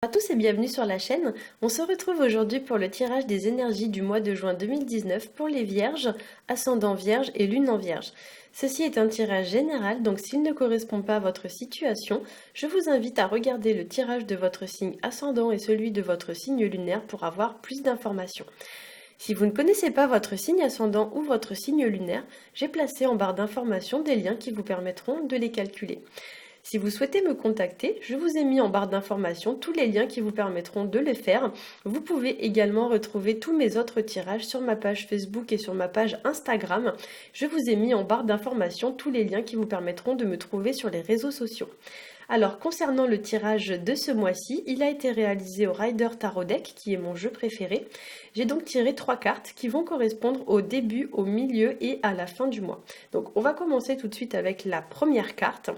Bonjour à tous et bienvenue sur la chaîne. On se retrouve aujourd'hui pour le tirage des énergies du mois de juin 2019 pour les Vierges, ascendant Vierge et Lune en Vierge. Ceci est un tirage général, donc s'il ne correspond pas à votre situation, je vous invite à regarder le tirage de votre signe ascendant et celui de votre signe lunaire pour avoir plus d'informations. Si vous ne connaissez pas votre signe ascendant ou votre signe lunaire, j'ai placé en barre d'informations des liens qui vous permettront de les calculer. Si vous souhaitez me contacter, je vous ai mis en barre d'informations tous les liens qui vous permettront de le faire. Vous pouvez également retrouver tous mes autres tirages sur ma page Facebook et sur ma page Instagram. Je vous ai mis en barre d'informations tous les liens qui vous permettront de me trouver sur les réseaux sociaux. Alors, concernant le tirage de ce mois-ci, il a été réalisé au Rider Tarot Deck, qui est mon jeu préféré. J'ai donc tiré 3 cartes qui vont correspondre au début, au milieu et à la fin du mois. Donc, on va commencer tout de suite avec la première carte.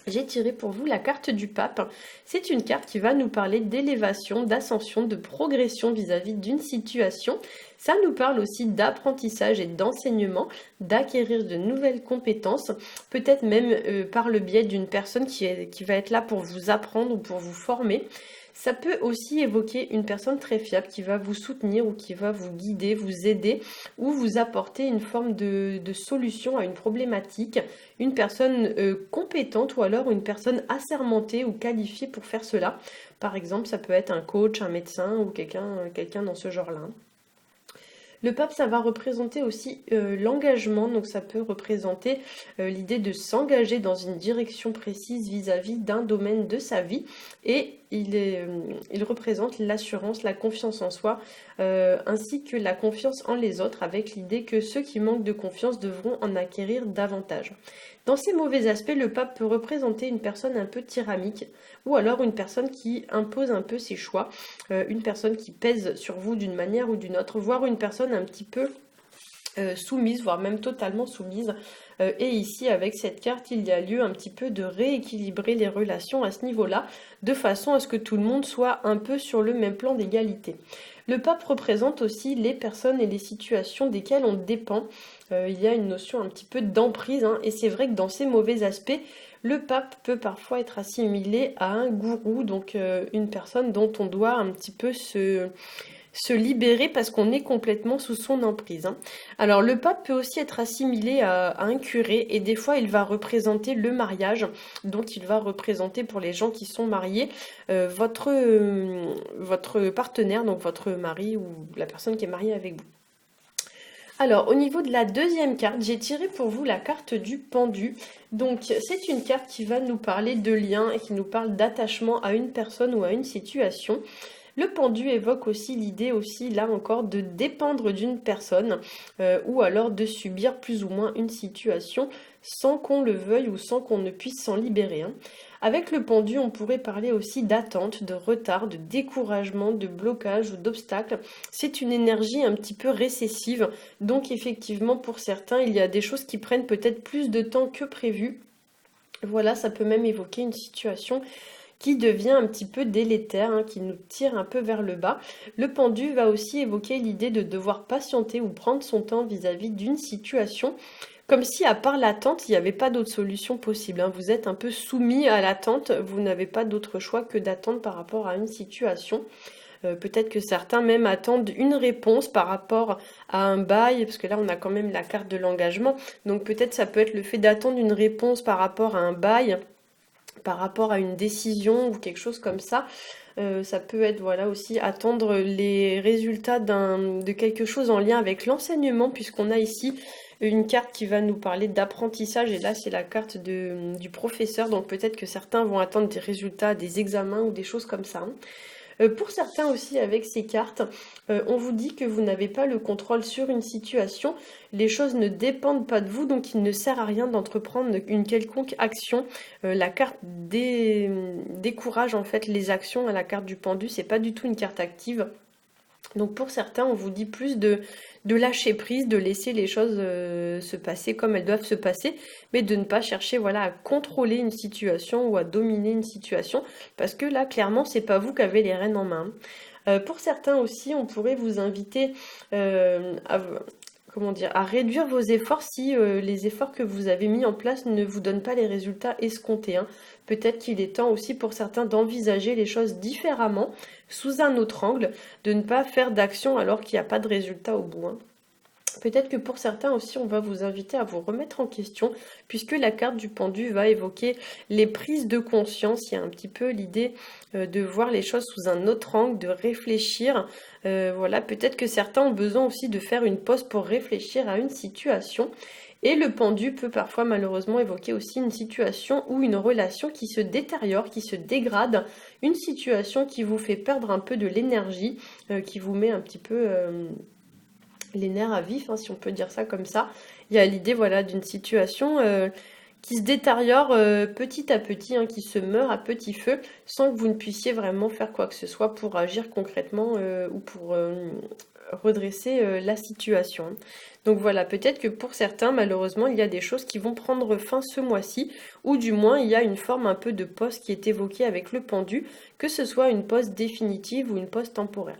J'ai tiré pour vous la carte du pape. C'est une carte qui va nous parler d'élévation, d'ascension, de progression vis-à-vis d'une situation. Ça nous parle aussi d'apprentissage et d'enseignement, d'acquérir de nouvelles compétences, peut-être même par le biais d'une personne qui va être là pour vous apprendre ou pour vous former. Ça peut aussi évoquer une personne très fiable qui va vous soutenir ou qui va vous guider, vous aider ou vous apporter une forme de solution à une problématique, une personne compétente ou alors une personne assermentée ou qualifiée pour faire cela. Par exemple, ça peut être un coach, un médecin ou quelqu'un dans ce genre-là. Le pape, ça va représenter aussi l'engagement, donc ça peut représenter l'idée de s'engager dans une direction précise vis-à-vis d'un domaine de sa vie, et il représente l'assurance, la confiance en soi, ainsi que la confiance en les autres, avec l'idée que ceux qui manquent de confiance devront en acquérir davantage. Dans ces mauvais aspects, le pape peut représenter une personne un peu tyrannique, ou alors une personne qui impose un peu ses choix, une personne qui pèse sur vous d'une manière ou d'une autre, voire une personne un petit peu soumise, voire même totalement soumise. Et ici, avec cette carte, il y a lieu un petit peu de rééquilibrer les relations à ce niveau-là, de façon à ce que tout le monde soit un peu sur le même plan d'égalité. Le pape représente aussi les personnes et les situations desquelles on dépend. Il y a une notion un petit peu d'emprise, et c'est vrai que dans ces mauvais aspects, le pape peut parfois être assimilé à un gourou, donc une personne dont on doit un petit peu se libérer parce qu'on est complètement sous son emprise. Alors le pape peut aussi être assimilé à un curé, et des fois il va représenter le mariage, donc il va représenter pour les gens qui sont mariés votre partenaire, donc votre mari ou la personne qui est mariée avec vous. Alors, au niveau de la deuxième carte, j'ai tiré pour vous la carte du pendu. Donc, c'est une carte qui va nous parler de lien et qui nous parle d'attachement à une personne ou à une situation. Le pendu évoque aussi l'idée aussi, là encore, de dépendre d'une personne ou alors de subir plus ou moins une situation sans qu'on le veuille ou sans qu'on ne puisse s'en libérer. Avec le pendu, on pourrait parler aussi d'attente, de retard, de découragement, de blocage ou d'obstacle. C'est une énergie un petit peu récessive, donc effectivement pour certains, il y a des choses qui prennent peut-être plus de temps que prévu. Voilà, ça peut même évoquer une situation qui devient un petit peu délétère, qui nous tire un peu vers le bas. Le pendu va aussi évoquer l'idée de devoir patienter ou prendre son temps vis-à-vis d'une situation, comme si à part l'attente, il n'y avait pas d'autre solution possible. Vous êtes un peu soumis à l'attente, vous n'avez pas d'autre choix que d'attendre par rapport à une situation. Peut-être que certains même attendent une réponse par rapport à un bail, parce que là on a quand même la carte de l'engagement, donc peut-être ça peut être le fait d'attendre une réponse par rapport à un bail, par rapport à une décision ou quelque chose comme ça. Ça peut être voilà aussi attendre les résultats de quelque chose en lien avec l'enseignement, puisqu'on a ici une carte qui va nous parler d'apprentissage, et là c'est la carte du professeur, donc peut-être que certains vont attendre des résultats, des examens ou des choses comme ça. Pour certains aussi, avec ces cartes, on vous dit que vous n'avez pas le contrôle sur une situation, les choses ne dépendent pas de vous, donc il ne sert à rien d'entreprendre une quelconque action. La carte décourage en fait les actions à la carte du pendu, c'est pas du tout une carte active. Donc pour certains, on vous dit plus de lâcher prise, de laisser les choses se passer comme elles doivent se passer, mais de ne pas chercher voilà, à contrôler une situation ou à dominer une situation, parce que là, clairement, c'est pas vous qui avez les rênes en main. Pour certains aussi, on pourrait vous inviter à comment dire, à réduire vos efforts si les efforts que vous avez mis en place ne vous donnent pas les résultats escomptés, hein. Peut-être qu'il est temps aussi pour certains d'envisager les choses différemment, sous un autre angle, de ne pas faire d'action alors qu'il n'y a pas de résultat au bout, hein. Peut-être que pour certains aussi, on va vous inviter à vous remettre en question, puisque la carte du pendu va évoquer les prises de conscience. Il y a un petit peu l'idée de voir les choses sous un autre angle, de réfléchir. Voilà, peut-être que certains ont besoin aussi de faire une pause pour réfléchir à une situation. Et le pendu peut parfois malheureusement évoquer aussi une situation ou une relation qui se détériore, qui se dégrade, une situation qui vous fait perdre un peu de l'énergie, qui vous met un petit peu les nerfs à vif, hein, si on peut dire ça comme ça. Il y a l'idée voilà, d'une situation qui se détériore petit à petit, hein, qui se meurt à petit feu, sans que vous ne puissiez vraiment faire quoi que ce soit pour agir concrètement ou pour redresser la situation. Donc voilà, peut-être que pour certains, malheureusement, il y a des choses qui vont prendre fin ce mois-ci, ou du moins il y a une forme un peu de pause qui est évoquée avec le pendu, que ce soit une pause définitive ou une pause temporaire.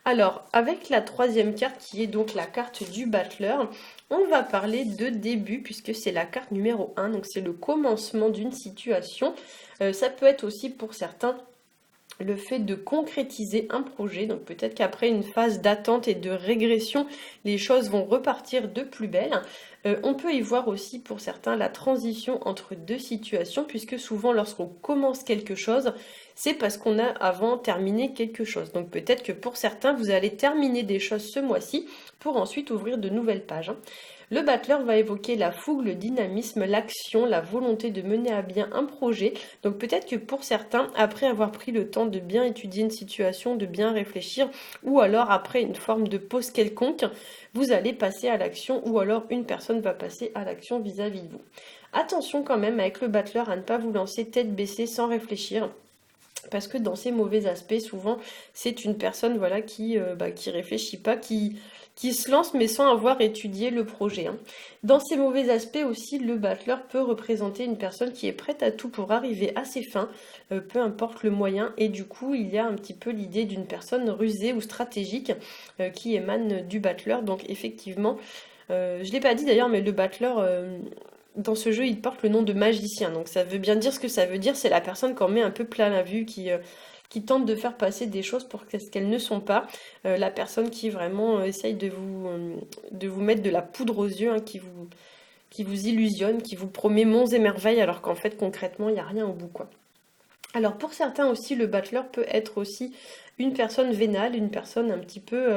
Alors, avec la troisième carte qui est donc la carte du battleur, on va parler de début puisque c'est la carte numéro 1, donc c'est le commencement d'une situation. Ça peut être aussi pour certains le fait de concrétiser un projet, donc peut-être qu'après une phase d'attente et de régression, les choses vont repartir de plus belle. On peut y voir aussi pour certains la transition entre deux situations, puisque souvent lorsqu'on commence quelque chose, c'est parce qu'on a avant terminé quelque chose. Donc peut-être que pour certains, vous allez terminer des choses ce mois-ci pour ensuite ouvrir de nouvelles pages, hein. Le battleur va évoquer la fougue, le dynamisme, l'action, la volonté de mener à bien un projet. Donc peut-être que pour certains, après avoir pris le temps de bien étudier une situation, de bien réfléchir, ou alors après une forme de pause quelconque, vous allez passer à l'action, ou alors une personne va passer à l'action vis-à-vis de vous. Attention quand même avec le battleur à ne pas vous lancer tête baissée sans réfléchir. Parce que dans ces mauvais aspects, souvent, c'est une personne voilà, qui réfléchit pas, qui se lance mais sans avoir étudié le projet, hein. Dans ces mauvais aspects aussi, le battleur peut représenter une personne qui est prête à tout pour arriver à ses fins, peu importe le moyen, et du coup il y a un petit peu l'idée d'une personne rusée ou stratégique qui émane du battleur. Donc effectivement, je ne l'ai pas dit d'ailleurs, mais le battleur... dans ce jeu, il porte le nom de magicien, donc ça veut bien dire ce que ça veut dire, c'est la personne qu'on met un peu plein la vue, qui tente de faire passer des choses pour ce qu'elles ne sont pas, la personne qui vraiment essaye de vous mettre de la poudre aux yeux, hein, qui vous illusionne, qui vous promet monts et merveilles, alors qu'en fait concrètement il n'y a rien au bout, quoi. Alors pour certains aussi, le battleur peut être aussi une personne vénale, une personne un petit peu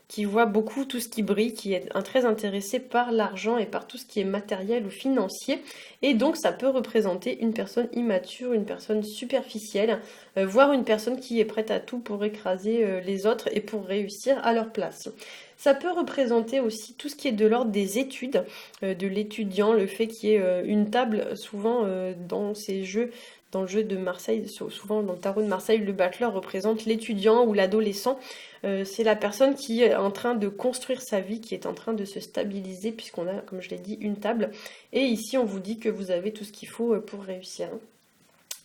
qui voit beaucoup tout ce qui brille, qui est très intéressée par l'argent et par tout ce qui est matériel ou financier. Et donc ça peut représenter une personne immature, une personne superficielle, voire une personne qui est prête à tout pour écraser les autres et pour réussir à leur place. Ça peut représenter aussi tout ce qui est de l'ordre des études, de l'étudiant, le fait qu'il y ait une table, souvent dans ces jeux, dans le jeu de Marseille, souvent dans le tarot de Marseille, le battleur représente l'étudiant ou l'adolescent. C'est la personne qui est en train de construire sa vie, qui est en train de se stabiliser, puisqu'on a, comme je l'ai dit, une table. Et ici, on vous dit que vous avez tout ce qu'il faut pour réussir.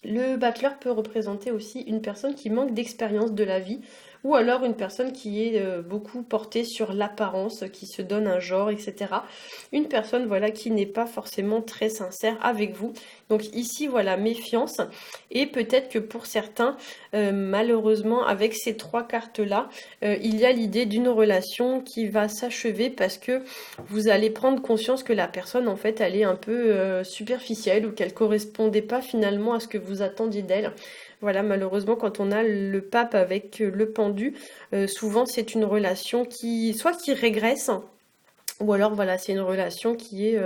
Le battleur peut représenter aussi une personne qui manque d'expérience de la vie, ou alors une personne qui est beaucoup portée sur l'apparence, qui se donne un genre, etc. Une personne voilà, qui n'est pas forcément très sincère avec vous. Donc ici, voilà, méfiance. Et peut-être que pour certains, malheureusement, avec ces trois cartes-là, il y a l'idée d'une relation qui va s'achever parce que vous allez prendre conscience que la personne, en fait, elle est un peu superficielle ou qu'elle ne correspondait pas finalement à ce que vous attendiez d'elle. Voilà, malheureusement, quand on a le pape avec le pendu, souvent c'est une relation qui régresse, ou alors voilà, c'est une relation qui est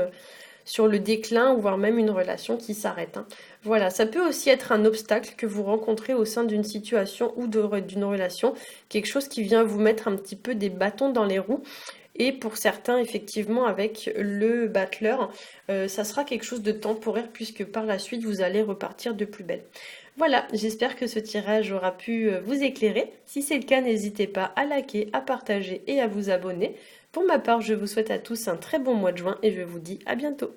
sur le déclin, ou voire même une relation qui s'arrête, hein. Voilà, ça peut aussi être un obstacle que vous rencontrez au sein d'une situation ou d'une relation, quelque chose qui vient vous mettre un petit peu des bâtons dans les roues. Et pour certains, effectivement, avec le battleur, ça sera quelque chose de temporaire puisque par la suite, vous allez repartir de plus belle. Voilà, j'espère que ce tirage aura pu vous éclairer. Si c'est le cas, n'hésitez pas à liker, à partager et à vous abonner. Pour ma part, je vous souhaite à tous un très bon mois de juin et je vous dis à bientôt.